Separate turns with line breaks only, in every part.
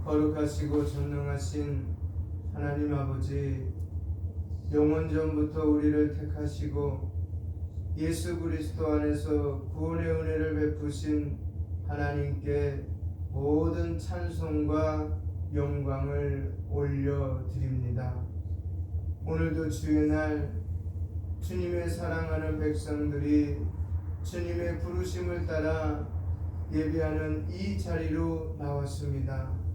거룩하시고 전능하신 하나님 아버지, 영원전부터 우리를 택하시고 예수 그리스도 안에서 구원의 은혜를 베푸신 하나님께 모든 찬송과 영광을 올려드립니다. 오늘도 주의 날 주님의 사랑하는 백성들이 주님의 부르심을 따라 예배하는 이 자리로 나왔습니다.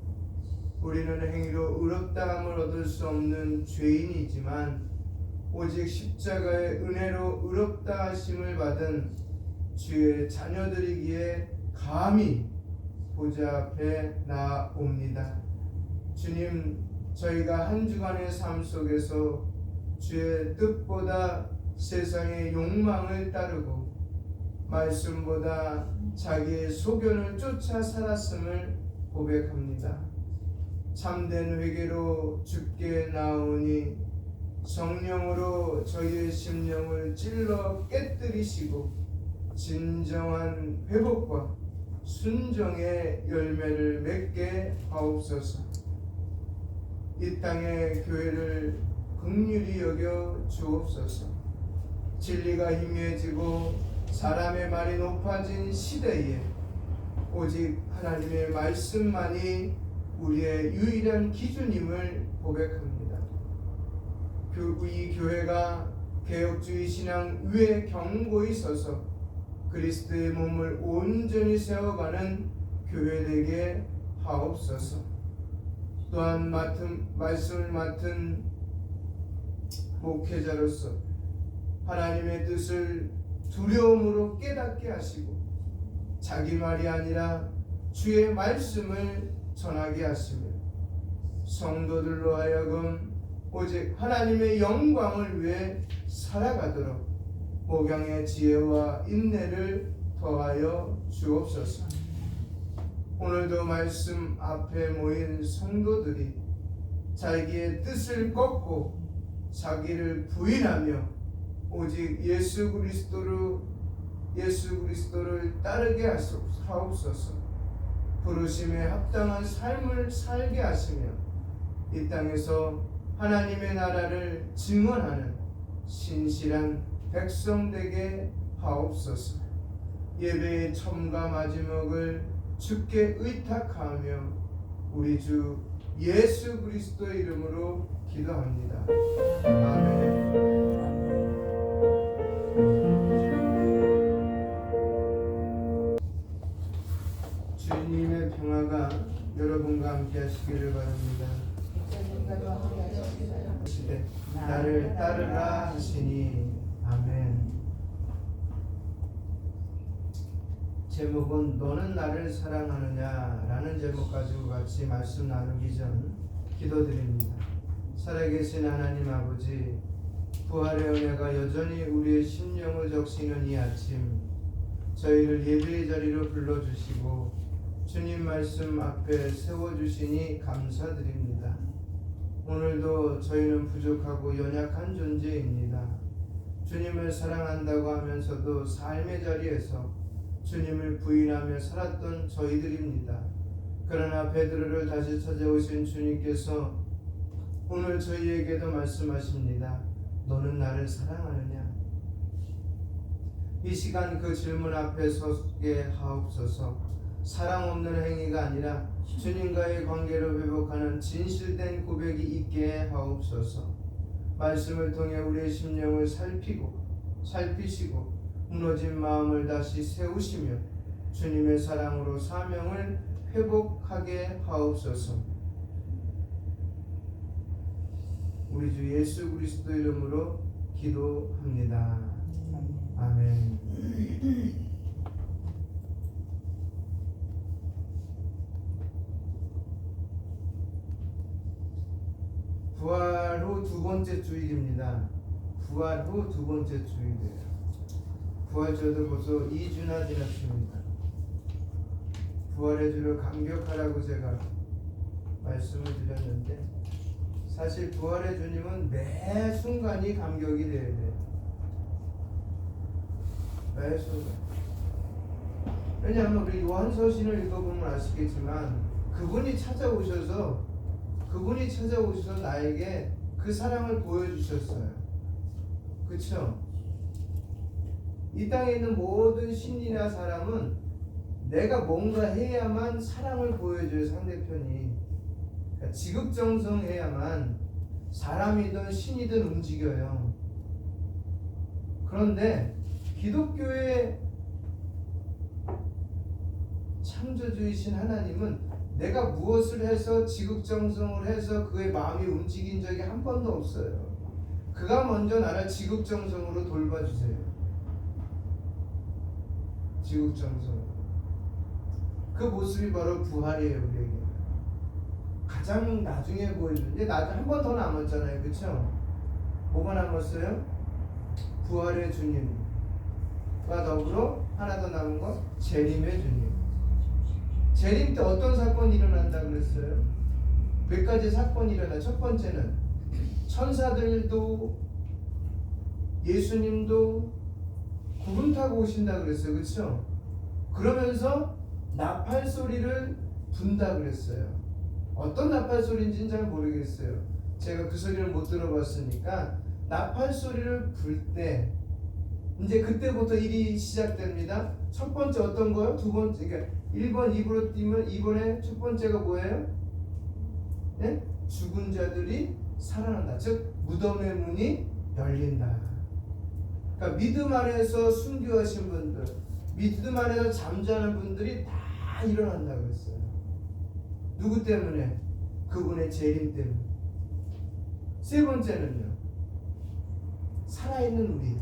우리는 행위로 의롭다함을 얻을 수 없는 죄인이지만 오직 십자가의 은혜로 의롭다 하심을 받은 주의 자녀들이기에 감히 보좌 앞에 나옵니다. 주님, 저희가 한 주간의 삶 속에서 주의 뜻보다 세상의 욕망을 따르고 말씀보다 자기의 소견을 쫓아 살았음을 고백합니다. 참된 회개로 주께 나오니 성령으로 저희의 심령을 찔러 깨뜨리시고 진정한 회복과 순종의 열매를 맺게 하옵소서. 이 땅의 교회를 긍휼히 여겨 주옵소서. 진리가 희미해지고 사람의 말이 높아진 시대에 오직 하나님의 말씀만이 우리의 유일한 기준임을 고백합니다. 이 교회가 개혁주의 신앙 위에 경고히 서서 그리스도의 몸을 온전히 세워가는 교회 되게 하옵소서. 또한 말씀을 맡은 목회자로서 하나님의 뜻을 두려움으로 깨닫게 하시고 자기 말이 아니라 주의 말씀을 전하게 하시며 성도들로 하여금 오직 하나님의 영광을 위해 살아가도록 목양의 지혜와 인내를 더하여 주옵소서. 오늘도 말씀 앞에 모인 성도들이 자기의 뜻을 꺾고 자기를 부인하며 오직 예수 그리스도를 따르게 하옵소서. 부르심에 합당한 삶을 살게 하시며 이 땅에서 하나님의 나라를 증언하는 신실한 백성 되게 하옵소서. 예배의 처음과 마지막을 주께 의탁하며 우리 주 예수 그리스도의 이름으로 기도합니다. 아멘. 주님의 평화가 여러분과 함께 하시기를 바랍니다. 시대 나를 따르라 하시니 아멘. 제목은 너는 나를 사랑하느냐 라는 제목 가지고 같이 말씀 나누기 전 기도드립니다. 살아계신 하나님 아버지, 부활의 은혜가 여전히 우리의 심령을 적시는 이 아침 저희를 예배의 자리로 불러주시고 주님 말씀 앞에 세워주시니 감사드립니다. 오늘도 저희는 부족하고 연약한 존재입니다. 주님을 사랑한다고 하면서도 삶의 자리에서 주님을 부인하며 살았던 저희들입니다. 그러나 베드로를 다시 찾아오신 주님께서 오늘 저희에게도 말씀하십니다. 너는 나를 사랑하느냐? 이 시간 그 질문 앞에 서게 하옵소서. 사랑 없는 행위가 아니라 주님과의 관계를 회복하는 진실된 고백이 있게 하옵소서. 말씀을 통해 우리의 심령을 살피시고 무너진 마음을 다시 세우시며 주님의 사랑으로 사명을 회복하게 하옵소서. 우리 주 예수 그리스도 이름으로 기도합니다. 아멘. 부활 후 두 번째 주일입니다. 부활 후 두 번째 주일이에요. 부활절도 벌써 2주나 지났습니다. 부활의 주를 감격하라고 제가 말씀을 드렸는데 사실 부활의 주님은 매 순간이 감격이 돼야 돼요. 매 순간. 왜냐하면 우리 요한서신을 읽어보면 아시겠지만 그분이 찾아오셔서 나에게 그 사랑을 보여주셨어요. 그쵸? 이 땅에 있는 모든 신이나 사람은 내가 뭔가 해야만 사랑을 보여줘요. 상대편이. 그러니까 지극정성해야만 사람이든 신이든 움직여요. 그런데 기독교의 창조주이신 하나님은 내가 무엇을 해서 지극정성을 해서 그의 마음이 움직인 적이 한 번도 없어요. 그가 먼저 나를 지극정성으로 돌봐주세요. 지극정성. 그 모습이 바로 부활이에요. 우리에게 가장 나중에 보여주는. 이제 한 번 더 남았잖아요. 그쵸? 뭐가 남았어요? 부활의 주님과 더불어 하나 더 남은 거 재림의 주님. 재림 때 어떤 사건이 일어난다 그랬어요? 몇 가지 사건이 일어나. 첫 번째는 천사들도 예수님도 구름 타고 오신다 그랬어요. 그렇죠? 그러면서 나팔 소리를 분다 그랬어요. 어떤 나팔 소리인지는 잘 모르겠어요. 제가 그 소리를 못 들어봤으니까 나팔 소리를 불 때 이제 그때부터 일이 시작됩니다. 첫 번째 어떤 거요? 두 번째, 그러니까 1번, 2번으로 뛰면 2번에 첫 번째가 뭐예요? 네? 죽은 자들이 살아난다. 즉 무덤의 문이 열린다. 그러니까 믿음 안에서 순교하신 분들, 믿음 안에서 잠자는 분들이 다 일어난다 그랬어요. 누구 때문에? 그분의 재림 때문에. 세 번째는요, 살아있는 우리.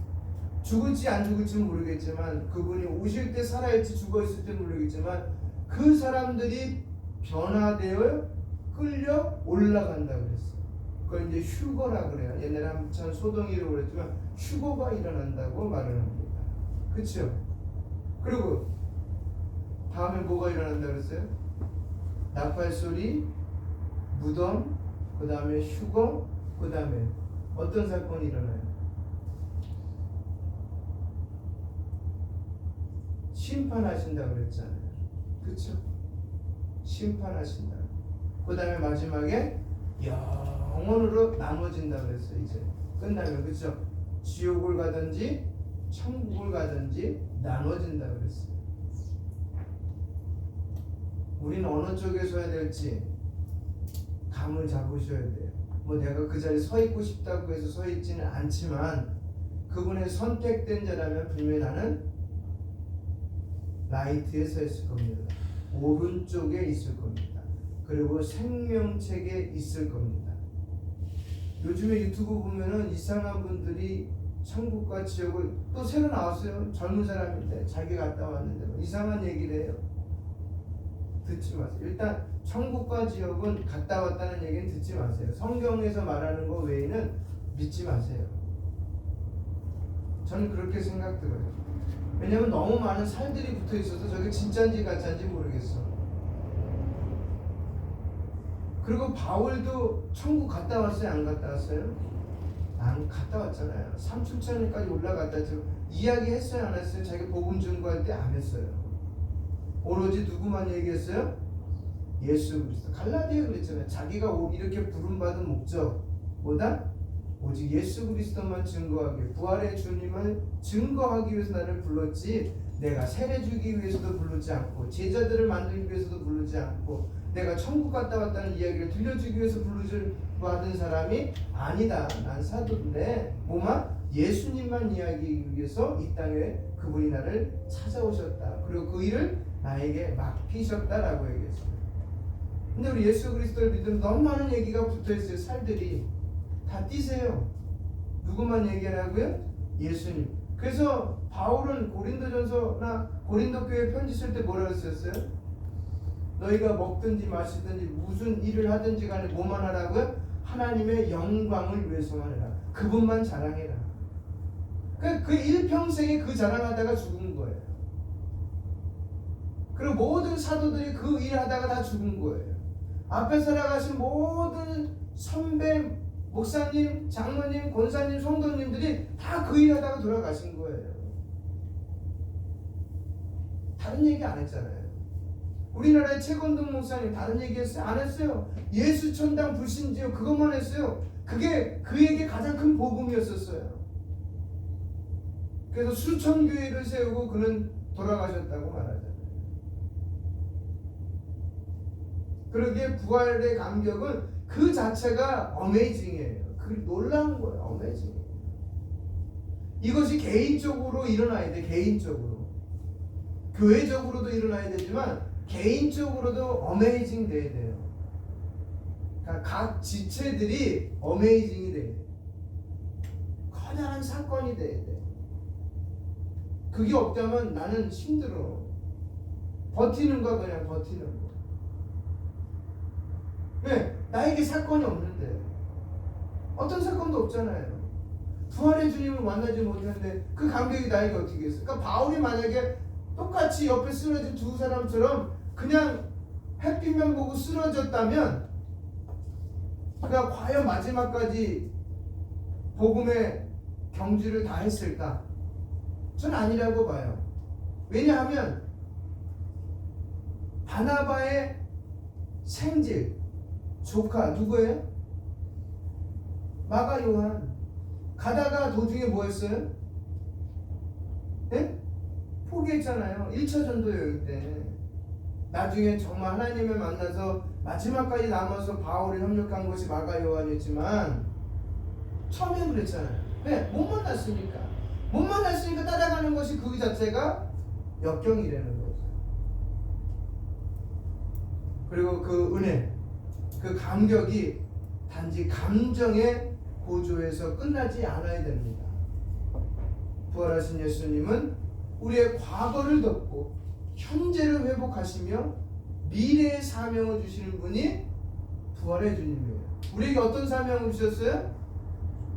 죽을지 안 죽을지는 모르겠지만 그분이 오실 때 살아있지 죽어있을지 모르겠지만 그 사람들이 변화되어 끌려 올라간다 그랬어요. 그걸 이제 휴거라 그래요. 옛날에 한참 소동이라고 그랬지만 휴거가 일어난다고 말을 합니다. 그렇죠? 그리고 다음에 뭐가 일어난다 그랬어요? 나팔 소리, 무덤, 그 다음에 휴거, 그 다음에 어떤 사건이 일어나요? 심판하신다 그랬잖아요. 그쵸? 심판하신다. 그 다음에 마지막에 영원으로 나눠진다 그랬어요. 이제 끝나면. 그쵸? 지옥을 가든지 천국을 가든지 나눠진다 그랬어요. 우리는 어느 쪽에 서야 될지 감을 잡으셔야 돼요. 뭐 내가 그 자리에 서 있고 싶다고 해서 서 있지는 않지만 그분의 선택된 자라면 분명히 나는 라이트에 서 있을 겁니다. 오른쪽에 있을 겁니다. 그리고 생명책에 있을 겁니다. 요즘에 유튜브 보면은 이상한 분들이 천국과 지옥을 또 새로 나왔어요. 젊은 사람인데 자기 갔다 왔는데 이상한 얘기를 해요. 듣지 마세요. 일단 천국과 지옥은 갔다 왔다는 얘기는 듣지 마세요. 성경에서 말하는 거 외에는 믿지 마세요. 저는 그렇게 생각 들어요. 왜냐면 너무 많은 살들이 붙어 있어서 저게 진짜인지 가짜인지 모르겠어. 그리고 바울도 천국 갔다 왔어요? 안 갔다 왔어요? 안 갔다 왔잖아요. 삼춘천까지 올라갔다. 이야기했어요? 안 했어요? 자기 복음 증거할 때 안 했어요. 오로지 누구만 얘기했어요? 예수 그리스도. 갈라디아 그랬잖아요. 자기가 이렇게 부름받은 목적 뭐다? 오직 예수 그리스도만 증거하기, 부활의 주님을 증거하기 위해서 나를 불렀지, 내가 세례 주기 위해서도 부르지 않고 제자들을 만들기 위해서도 부르지 않고 내가 천국 갔다 왔다는 이야기를 들려주기 위해서 부르지 받은 사람이 아니다. 난 사도인데 뭐만 예수님만 이야기하기 위해서 이 땅에 그분이 나를 찾아오셨다. 그리고 그 일을 나에게 맡기셨다라고 얘기했어요. 근데 우리 예수 그리스도를 믿으면 너무 많은 얘기가 붙어있어요. 살들이 다 띄세요. 누구만 얘기하라고요? 예수님. 그래서 바울은 고린도전서나 고린도 교회 편지 쓸 때 뭐라고 썼어요? 너희가 먹든지 마시든지 무슨 일을 하든지 간에 뭐만 하라고요? 하나님의 영광을 위해서만 해라. 그분만 자랑해라. 그 일평생에 그 자랑하다가 죽은 거예요. 그리고 모든 사도들이 그 일 하다가 다 죽은 거예요. 앞에 살아가신 모든 선배, 목사님, 장로님, 권사님, 성도님들이 다 그 일 하다가 돌아가신 거예요. 다른 얘기 안 했잖아요. 우리나라의 최건동 목사님 다른 얘기했어요? 안 했어요. 예수 천당 불신지요 그것만 했어요. 그게 그에게 가장 큰 복음이었었어요. 그래서 수천 교회를 세우고 그는 돌아가셨다고 말하잖아요. 그러기에 부활의 감격은 그 자체가 어메이징이에요. 그 놀라운 거예요. 어메이징. 이것이 개인적으로 일어나야 돼. 개인적으로. 교회적으로도 일어나야 되지만 개인적으로도 어메이징 돼야 돼요. 그러니까 각 지체들이 어메이징이 돼야 돼. 커다란 사건이 돼야 돼. 그게 없다면 나는 힘들어. 버티는 거 그냥 버티는 거. 왜? 나에게 사건이 없는데. 어떤 사건도 없잖아요. 부활의 주님을 만나지 못했는데 그 감격이 나에게 어떻게 있어요? 그러니까 바울이 만약에 똑같이 옆에 쓰러진 두 사람처럼 그냥 햇빛만 보고 쓰러졌다면 그가 과연 마지막까지 복음의 경주를 다 했을까? 전 아니라고 봐요. 왜냐하면 바나바의 생질 조카 누구예요? 마가 요한. 가다가 도중에 뭐 했어요? 네? 포기했잖아요. 1차 전도 여행 때. 나중에 정말 하나님을 만나서 마지막까지 남아서 바울이 협력한 것이 마가 요한이었지만 처음에 그랬잖아요. 왜? 못 만났으니까. 못 만났으니까 따라가는 것이 그 자체가 역경이라는 거죠. 그리고 그 은혜, 그 감격이 단지 감정의 고조에서 끝나지 않아야 됩니다. 부활하신 예수님은 우리의 과거를 덮고 현재를 회복하시며 미래의 사명을 주시는 분이 부활의 주님이에요. 우리에게 어떤 사명을 주셨어요?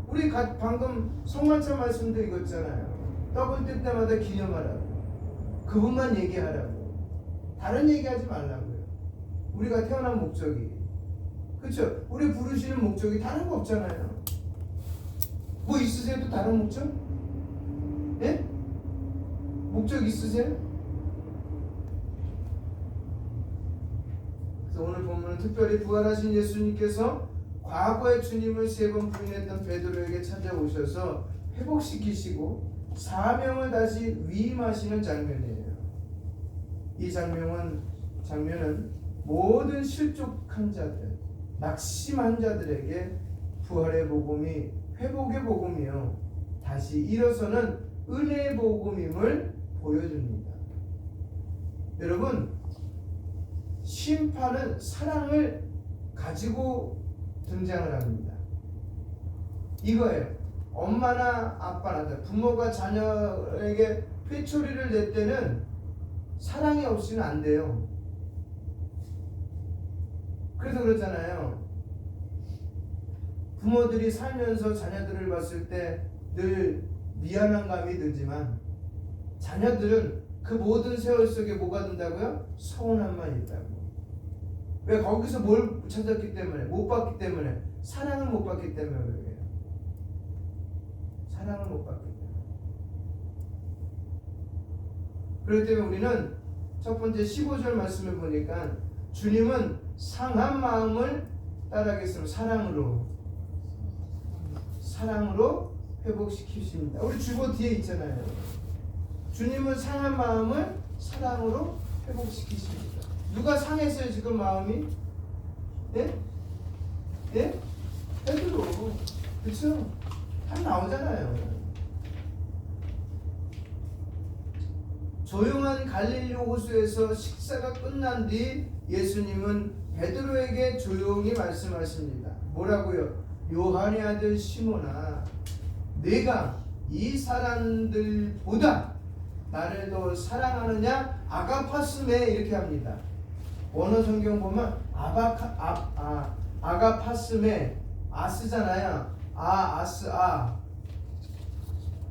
우리 방금 성만찬 말씀도 읽었잖아요. 떡을 뜰 때마다 기념하라고. 그분만 얘기하라고. 다른 얘기하지 말라고요. 우리가 태어난 목적이. 그렇죠? 우리 부르시는 목적이 다른 거 없잖아요. 뭐 있으세요? 또 다른 목적? 예? 목적 있으세요? 그래서 오늘 본문은 특별히 부활하신 예수님께서 과거의 주님을 3번 부인했던 베드로에게 찾아오셔서 회복시키시고 사명을 다시 위임하시는 장면이에요. 이 장면은 모든 실족한 자들, 낙심한 자들에게 부활의 복음이 회복의 복음이요 다시 일어서는 은혜의 복음임을 보여줍니다. 여러분, 심판은 사랑을 가지고 등장을 합니다. 이거예요. 엄마나 아빠나 부모가 자녀에게 회초리를 낼 때는 사랑이 없이는 안 돼요. 그래서 그러잖아요. 부모들이 살면서 자녀들을 봤을 때 늘 미안한 감이 들지만 자녀들은 그 모든 세월 속에 뭐가 든다고요? 서운함만 있다고. 왜? 거기서 뭘 찾았기 때문에, 못 받기 때문에, 사랑을 못 받기 때문에 그래요. 사랑을 못 받기 때문에. 그렇기 때문에 우리는 첫 번째 15절 말씀을 보니까 주님은 상한 마음을 따라하겠습니다. 사랑으로 회복시키십니다. 우리 주보 뒤에 있잖아요. 주님은 상한 마음을 사랑으로 회복시키십니다. 누가 상했어요 지금 마음이? 예? 예? 베드로. 그렇죠? 다 나오잖아요. 조용한 갈릴리 호수에서 식사가 끝난 뒤 예수님은 베드로에게 조용히 말씀하십니다. 뭐라고요? 요한의 아들 시몬아, 네가 이 사람들보다 나를 더 사랑하느냐? 아가파스메 이렇게 합니다. 원어 성경 보면 아가파스메 아스잖아요.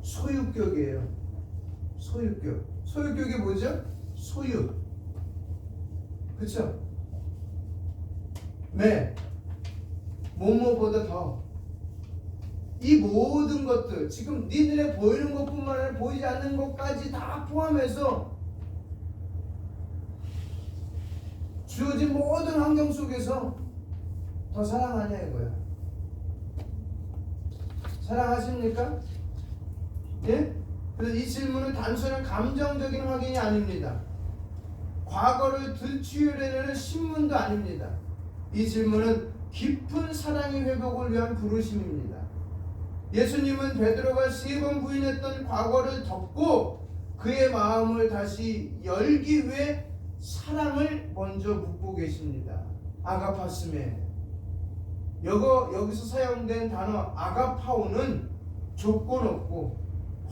소유격이에요. 소유격이 뭐죠? 소유. 그렇죠? 뭐뭐보다 더. 이 모든 것들 지금 네 눈에 보이는 것뿐만 아니라 보이지 않는 것까지 다 포함해서 주어진 모든 환경 속에서 더 사랑하냐 이거야. 사랑하십니까? 예? 그래서 이 질문은 단순한 감정적인 확인이 아닙니다. 과거를 들추려내는 신문도 아닙니다. 이 질문은 깊은 사랑의 회복을 위한 부르심입니다. 예수님은 베드로가 3번 부인했던 과거를 덮고 그의 마음을 다시 열기 위해 사랑을 먼저 묻고 계십니다. 아가파스메. 여기서 사용된 단어 아가파오는 조건 없고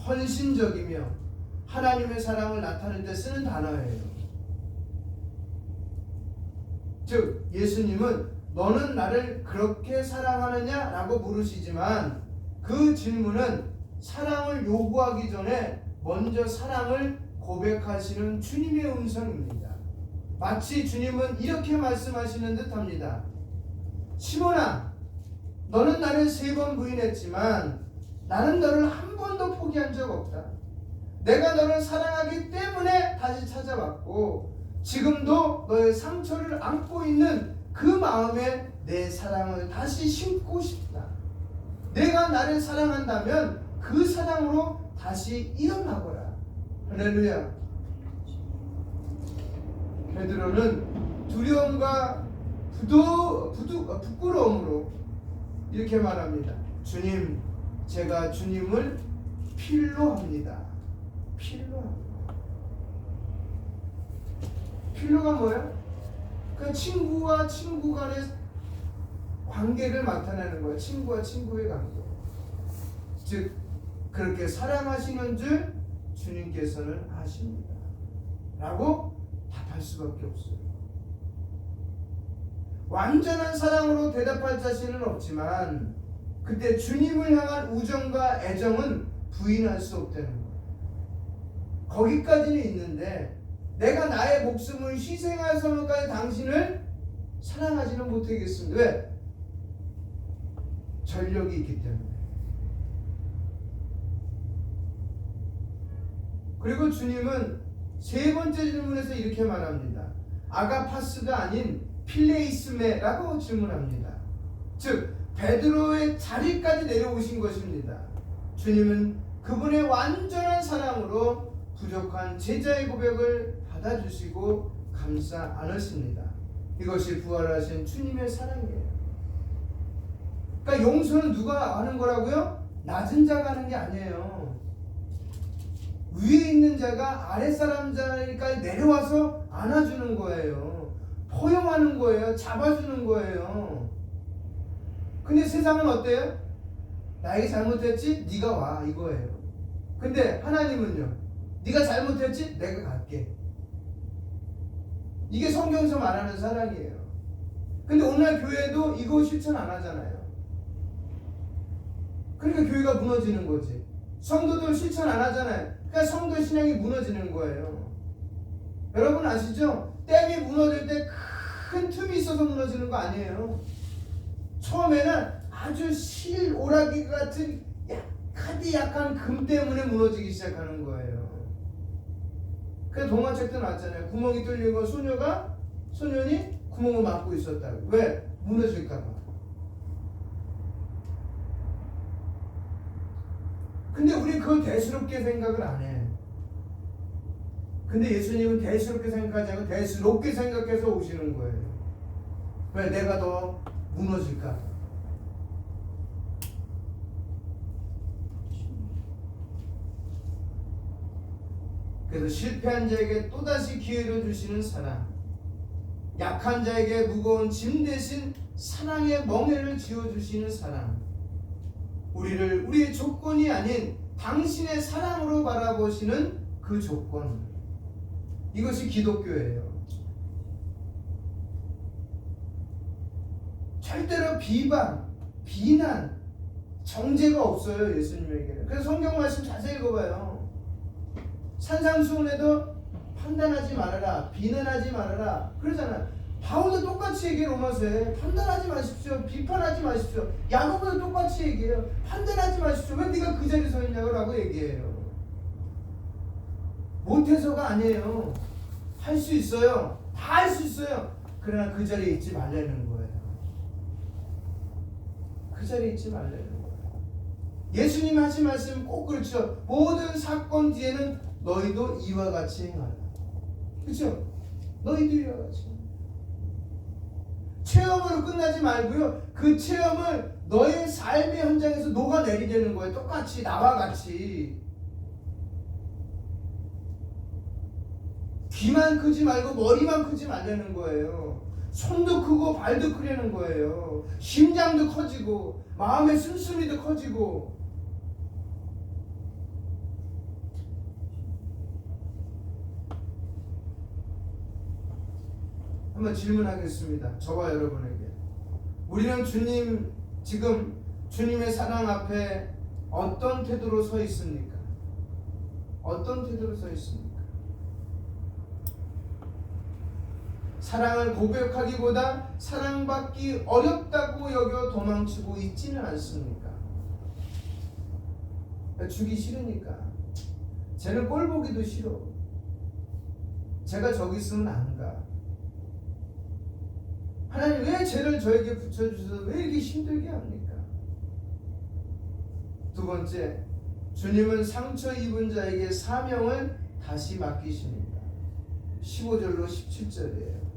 헌신적이며 하나님의 사랑을 나타낼 때 쓰는 단어예요. 즉 예수님은 너는 나를 그렇게 사랑하느냐? 라고 물으시지만 그 질문은 사랑을 요구하기 전에 먼저 사랑을 고백하시는 주님의 음성입니다. 마치 주님은 이렇게 말씀하시는 듯합니다. 시몬아, 너는 나를 3번 부인했지만 나는 너를 한 번도 포기한 적 없다. 내가 너를 사랑하기 때문에 다시 찾아왔고 지금도 너의 상처를 안고 있는 그 마음에 내 사랑을 다시 심고 싶다. 내가 나를 사랑한다면 그 사랑으로 다시 일어나거라. 할렐루야. 베드로는 두려움과 부끄러움으로 이렇게 말합니다. 주님, 제가 주님을 필요합니다. 필요가 뭐야? 그 친구와 친구 간의 관계를 나타내는 거야. 친구와 친구의 관계. 즉 그렇게 사랑하시는 줄 주님께서는 아십니다. 라고 답할 수밖에 없어요. 완전한 사랑으로 대답할 자신은 없지만 그때 주님을 향한 우정과 애정은 부인할 수 없다는 거예요. 거기까지는 있는데 내가 나의 목숨을 희생해서까지 당신을 사랑하지는 못하겠습니다. 왜? 전력이 있기 때문에. 그리고 주님은 3번째 질문에서 이렇게 말합니다. 아가파스가 아닌 필레이스메라고 질문합니다. 즉 베드로의 자리까지 내려오신 것입니다. 주님은 그분의 완전한 사랑으로 부족한 제자의 고백을 받아주시고 감싸 안으십니다. 이것이 부활하신 주님의 사랑이에요. 그러니까 용서는 누가 하는 거라고요? 낮은 자가 하는 게 아니에요. 위에 있는 자가 아랫사람 자니까 내려와서 안아주는 거예요. 포용하는 거예요. 잡아주는 거예요. 근데 세상은 어때요? 나에게 잘못했지? 네가 와 이거예요. 근데 하나님은요? 네가 잘못했지? 내가 갈게. 이게 성경에서 말하는 사랑이에요. 근데 오늘 교회도 이거 실천 안 하잖아요. 그러니까 교회가 무너지는 거지. 성도들 실천 안 하잖아요. 그러니까 성도 신앙이 무너지는 거예요. 여러분 아시죠? 댐이 무너질 때 큰 틈이 있어서 무너지는 거 아니에요. 처음에는 아주 실오라기 같은 약한 금 때문에 무너지기 시작하는 거예요. 그래서 동화책도 나왔잖아요. 구멍이 뚫리고 소년이 구멍을 막고 있었다고. 왜? 무너질까 봐. 근데 우리 그걸 대수롭게 생각을 안 해. 근데 예수님은 대수롭게 생각하지 않고 대수롭게 생각해서 오시는 거예요. 왜? 내가 더 무너질까 봐. 그래서 실패한 자에게 또다시 기회를 주시는 사랑, 약한 자에게 무거운 짐 대신 사랑의 멍에를 지어주시는 사랑, 우리를 우리의 조건이 아닌 당신의 사랑으로 바라보시는 그 조건, 이것이 기독교예요. 절대로 비방, 비난, 정죄가 없어요. 예수님에게는. 그래서 성경 말씀 자세히 읽어봐요. 산상수훈에도 판단하지 말아라, 비난하지 말아라 그러잖아. 바울도 똑같이 얘기해. 로마서에 판단하지 마십시오, 비판하지 마십시오. 야고보도 똑같이 얘기해요. 판단하지 마십시오. 왜 네가 그 자리에 서 있냐고 라고 얘기해요. 못해서가 아니에요. 할 수 있어요. 다 할 수 있어요. 그러나 그 자리에 있지 말라는 거예요. 그 자리에 있지 말라는 거예요. 예수님 하신 말씀 꼭 그렇죠. 모든 사건 뒤에는 너희도 이와 같이 행하라. 그렇죠? 너희도 이와 같이. 체험으로 끝나지 말고요. 그 체험을 너의 삶의 현장에서 녹아내리려는 거예요. 똑같이 나와 같이. 귀만 크지 말고 머리만 크지 말라는 거예요. 손도 크고 발도 크려는 거예요. 심장도 커지고 마음의 순수미도 커지고. 한번 질문하겠습니다. 저와 여러분에게. 우리는 주님, 지금 주님의 사랑 앞에 어떤 태도로 서 있습니까? 어떤 태도로 서 있습니까? 사랑을 고백하기보다 사랑받기 어렵다고 여겨 도망치고 있지는 않습니까? 주기 싫으니까. 쟤는 꼴 보기도 싫어. 제가 저기 있으면 안 가. 하나님 왜 쟤를 저에게 붙여주셔서 왜 이렇게 힘들게 합니까? 두 번째, 주님은 상처 입은 자에게 사명을 다시 맡기십니다. 15절로 17절이에요.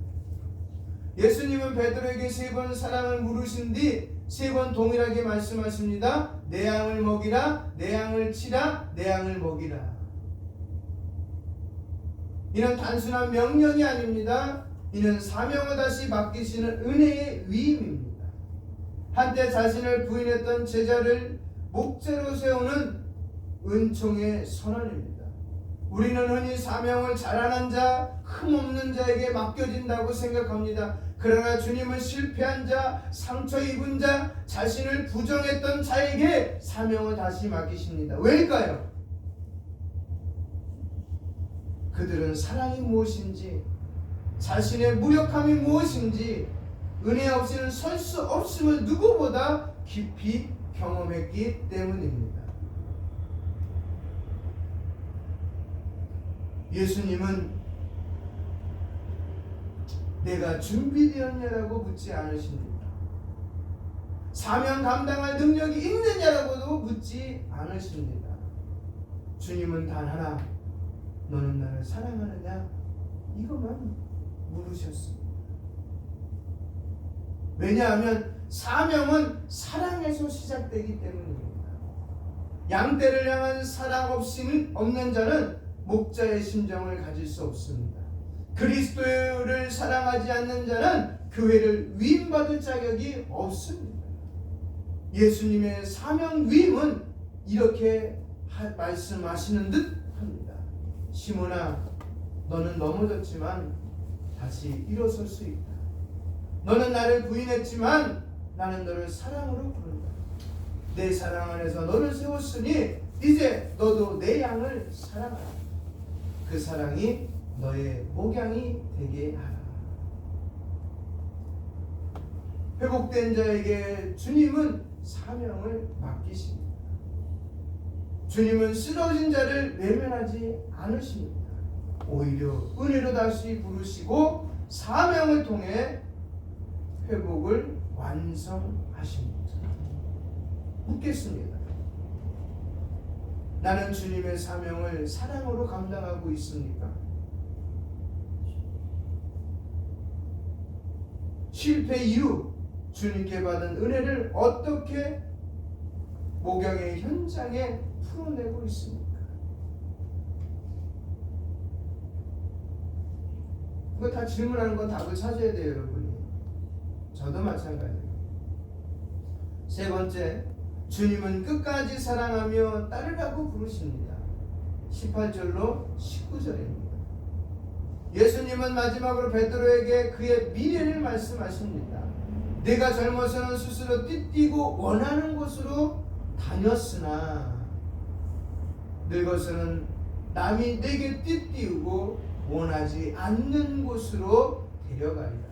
예수님은 베드로에게 3번 사랑을 물으신 뒤 3번 동일하게 말씀하십니다. 내 양을 먹이라, 내 양을 치라, 내 양을 먹이라. 이는 단순한 명령이 아닙니다. 이는 사명을 다시 맡기시는 은혜의 위임입니다. 한때 자신을 부인했던 제자를 목재로 세우는 은총의 선언입니다. 우리는 흔히 사명을 잘하는 자, 흠없는 자에게 맡겨진다고 생각합니다. 그러나 주님은 실패한 자, 상처 입은 자, 자신을 부정했던 자에게 사명을 다시 맡기십니다. 왜일까요? 그들은 사랑이 무엇인지, 자신의 무력함이 무엇인지, 은혜 없이는 설 수 없음을 누구보다 깊이 경험했기 때문입니다. 예수님은 내가 준비되었냐라고 묻지 않으십니다. 사명 감당할 능력이 있느냐라고도 묻지 않으십니다. 주님은 단 하나, 너는 나를 사랑하느냐? 이것만 물으셨습니다. 왜냐하면 사명은 사랑에서 시작되기 때문입니다. 양떼를 향한 사랑 없는 자는 목자의 심정을 가질 수 없습니다. 그리스도를 사랑하지 않는 자는 교회를 위임받을 자격이 없습니다. 예수님의 사명 위임은 이렇게 말씀하시는 듯 합니다. 시몬아, 너는 넘어졌지만 다시 일어설 수 있다. 너는 나를 부인했지만 나는 너를 사랑으로 부른다. 내 사랑 안에서 너를 세웠으니 이제 너도 내 양을 사랑하라. 그 사랑이 너의 목양이 되게 하라. 회복된 자에게 주님은 사명을 맡기십니다. 주님은 쓰러진 자를 외면하지 않으십니다. 오히려 은혜로 다시 부르시고 사명을 통해 회복을 완성하십니다. 묻겠습니다. 나는 주님의 사명을 사랑으로 감당하고 있습니까? 실패 이후 주님께 받은 은혜를 어떻게 목양의 현장에 풀어내고 있습니까? 이거 다 질문하는 건 답을 찾아야 돼요, 여러분이. 저도 마찬가지예요. 세 번째, 주님은 끝까지 사랑하며 따르라고 부르십니다. 18절로 19절입니다. 예수님은 마지막으로 베드로에게 그의 미래를 말씀하십니다. 내가 젊어서는 스스로 띠띠고 원하는 곳으로 다녔으나 늙어서는 남이 내게 띠띠우고 원하지 않는 곳으로 데려가리라.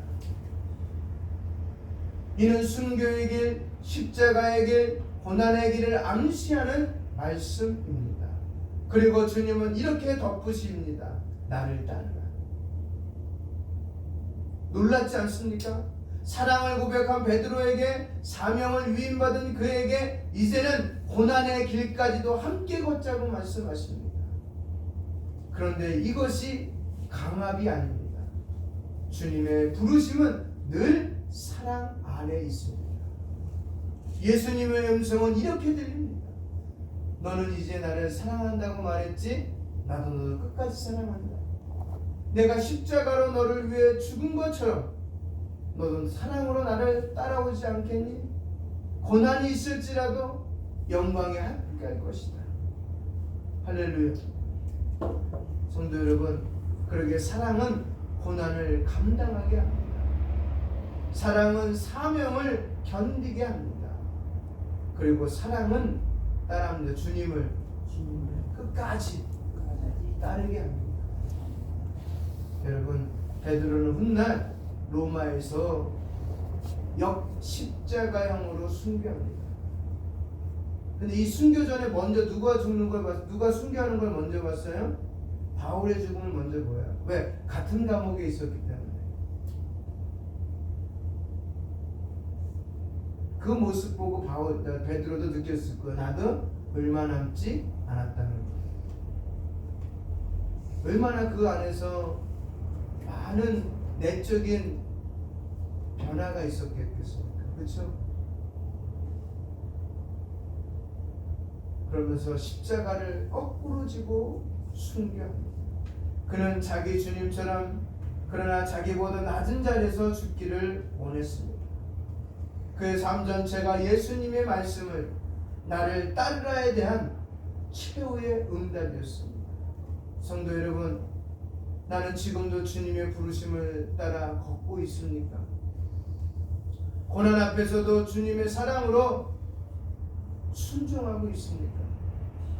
이는 순교의 길, 십자가의 길, 고난의 길을 암시하는 말씀입니다. 그리고 주님은 이렇게 덧붙입니다. 나를 따르라. 놀랐지 않습니까? 사랑을 고백한 베드로에게 사명을 위임받은 그에게 이제는 고난의 길까지도 함께 걷자고 말씀하십니다. 그런데 이것이 강압이 아닙니다. 주님의 부르심은 늘 사랑 안에 있습니다. 예수님의 음성은 이렇게 들립니다. 너는 이제 나를 사랑한다고 말했지? 나도 너를 끝까지 사랑한다. 내가 십자가로 너를 위해 죽은 것처럼 너는 사랑으로 나를 따라오지 않겠니? 고난이 있을지라도 영광에 함께 할 것이다. 할렐루야. 성도 여러분, 그러게 사랑은 고난을 감당하게 합니다. 사랑은 사명을 견디게 합니다. 그리고 사랑은 따라합니다. 주님을 끝까지 따르게 합니다. 여러분, 베드로는 훗날 로마에서 십자가형으로 순교합니다. 근데 이 순교 전에 먼저 누가 죽는 걸 누가 순교하는 걸 먼저 봤어요? 바울의 죽음을 먼저 보여요. 왜? 같은 감옥에 있었기 때문에. 그 모습 보고 베드로도 느꼈을 거예요. 나도 얼마 남지 않았다는 거. 얼마나 그 안에서 많은 내적인 변화가 있었겠습니까? 그렇죠? 그러면서 십자가를 거꾸로 지고 순교합니다. 그는 자기 주님처럼 그러나 자기보다 낮은 자리에서 죽기를 원했습니다. 그의 삶 전체가 예수님의 말씀을 나를 따르라에 대한 최후의 응답이었습니다. 성도 여러분, 나는 지금도 주님의 부르심을 따라 걷고 있습니까? 고난 앞에서도 주님의 사랑으로 순종하고 있습니까?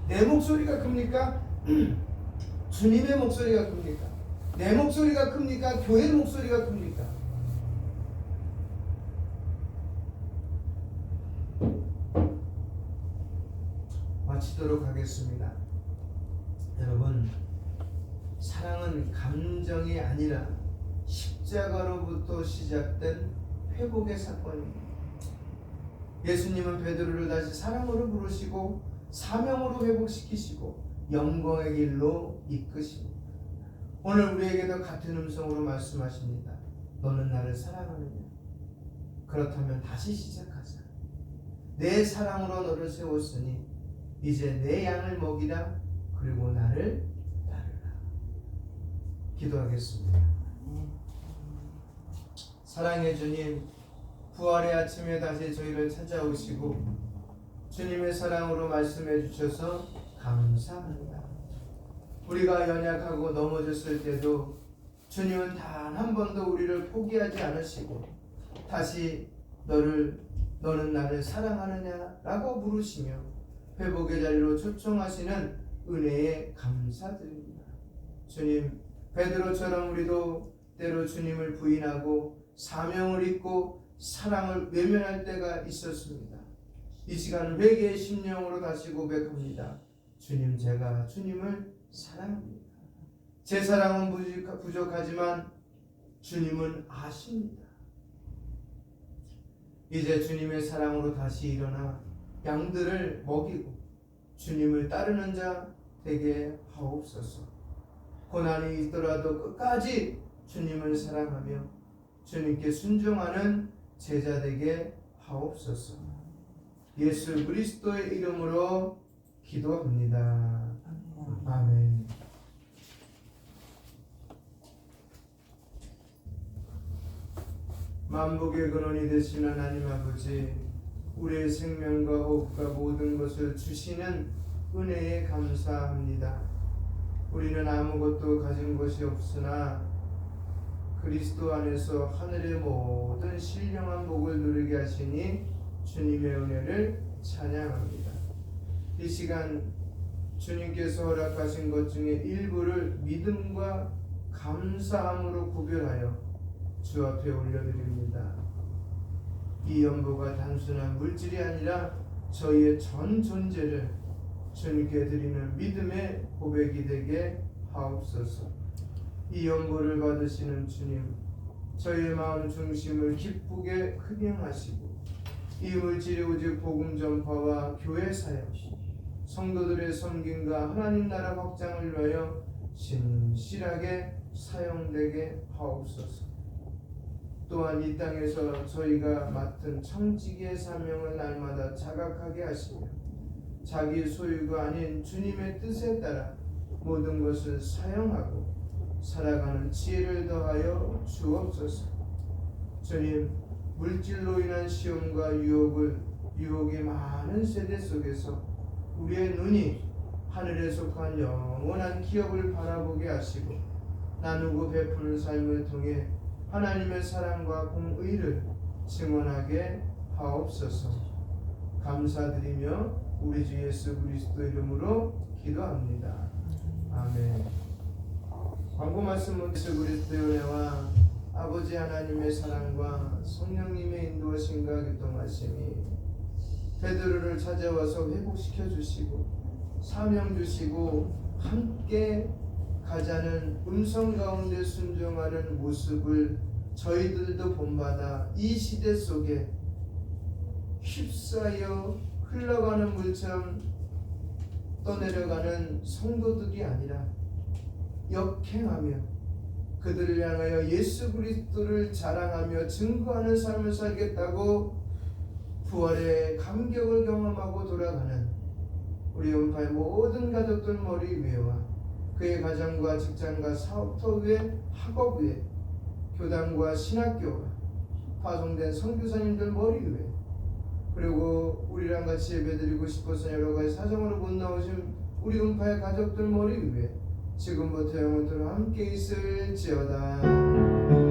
내 목소리가 큽니까? 주님의 목소리가 큽니까? 내 목소리가 큽니까? 교회 목소리가 큽니까? 마치도록 하겠습니다. 여러분, 사랑은 감정이 아니라 십자가로부터 시작된 회복의 사건입니다. 예수님은 베드로를 다시 사랑으로 부르시고 사명으로 회복시키시고 영광의 길로 이끄십니다. 오늘 우리에게도 같은 음성으로 말씀하십니다. 너는 나를 사랑하느냐? 그렇다면 다시 시작하자. 내 사랑으로 너를 세웠으니 이제 내 양을 먹이라. 그리고 나를 따르라. 기도하겠습니다. 사랑의 주님, 부활의 아침에 다시 저희를 찾아오시고 주님의 사랑으로 말씀해 주셔서 감사합니다. 우리가 연약하고 넘어졌을 때도 주님은 단 한 번도 우리를 포기하지 않으시고 다시 너는 나를 사랑하느냐 라고 물으시며 회복의 자리로 초청하시는 은혜에 감사드립니다. 주님, 베드로처럼 우리도 때로 주님을 부인하고 사명을 잊고 사랑을 외면할 때가 있었습니다. 이 시간 회개의 심령으로 다시 고백합니다. 주님, 제가 주님을 사랑합니다. 제 사랑은 부족하지만 주님은 아십니다. 이제 주님의 사랑으로 다시 일어나 양들을 먹이고 주님을 따르는 자 되게 하옵소서. 고난이 있더라도 끝까지 주님을 사랑하며 주님께 순종하는 제자 되게 하옵소서. 예수 그리스도의 이름으로 기도합니다. 아멘. 만복의 근원이 되신 하나님 아버지, 우리의 생명과 호흡과 모든 것을 주시는 은혜에 감사합니다. 우리는 아무것도 가진 것이 없으나 그리스도 안에서 하늘의 모든 신령한 복을 누리게 하시니 주님의 은혜를 찬양합니다. 이 시간 주님께서 허락하신 것 중에 일부를 믿음과 감사함으로 구별하여 주 앞에 올려드립니다. 이 연보가 단순한 물질이 아니라 저희의 전 존재를 주님께 드리는 믿음의 고백이 되게 하옵소서. 이 연보를 받으시는 주님, 저희의 마음 중심을 기쁘게 흡양하시고 이 물질이 오직 복음 전파와 교회 사역, 성도들의 섬김과 하나님 나라 확장을 위하여 신실하게 사용되게 하옵소서. 또한 이 땅에서 저희가 맡은 청지기의 사명을 날마다 자각하게 하시며 자기 소유가 아닌 주님의 뜻에 따라 모든 것을 사용하고 살아가는 지혜를 더하여 주옵소서. 주님, 물질로 인한 시험과 유혹이 많은 세대 속에서 우리의 눈이 하늘에 속한 영원한 기업을 바라보게 하시고 나누고 베푸는 삶을 통해 하나님의 사랑과 공의를 증언하게 하옵소서. 감사드리며 우리 주 예수 그리스도 이름으로 기도합니다. 아멘. 광고 말씀은 예수 그리스도의 은혜와 아버지 하나님의 사랑과 성령님의 인도하심과 교통하심이 베드로를 찾아와서 회복시켜 주시고 사명 주시고 함께 가자는 음성 가운데 순종하는 모습을 저희들도 본받아 이 시대 속에 휩싸여 흘러가는 물처럼 떠내려가는 성도들이 아니라 역행하며 그들을 향하여 예수 그리스도를 자랑하며 증거하는 삶을 살겠다고 부활의 감격을 경험하고 돌아가는 우리 연파의 모든 가족들 머리 위에와 그의 가정과 직장과 사업터 위에 학업 위에 교단과 신학교가 파송된 선교사님들 머리 위에 그리고 우리랑 같이 예배드리고 싶어서 여러 가지 사정으로 못 나오신 우리 은파의 가족들 머리 위에 지금부터 영원토록 함께 있을지어다.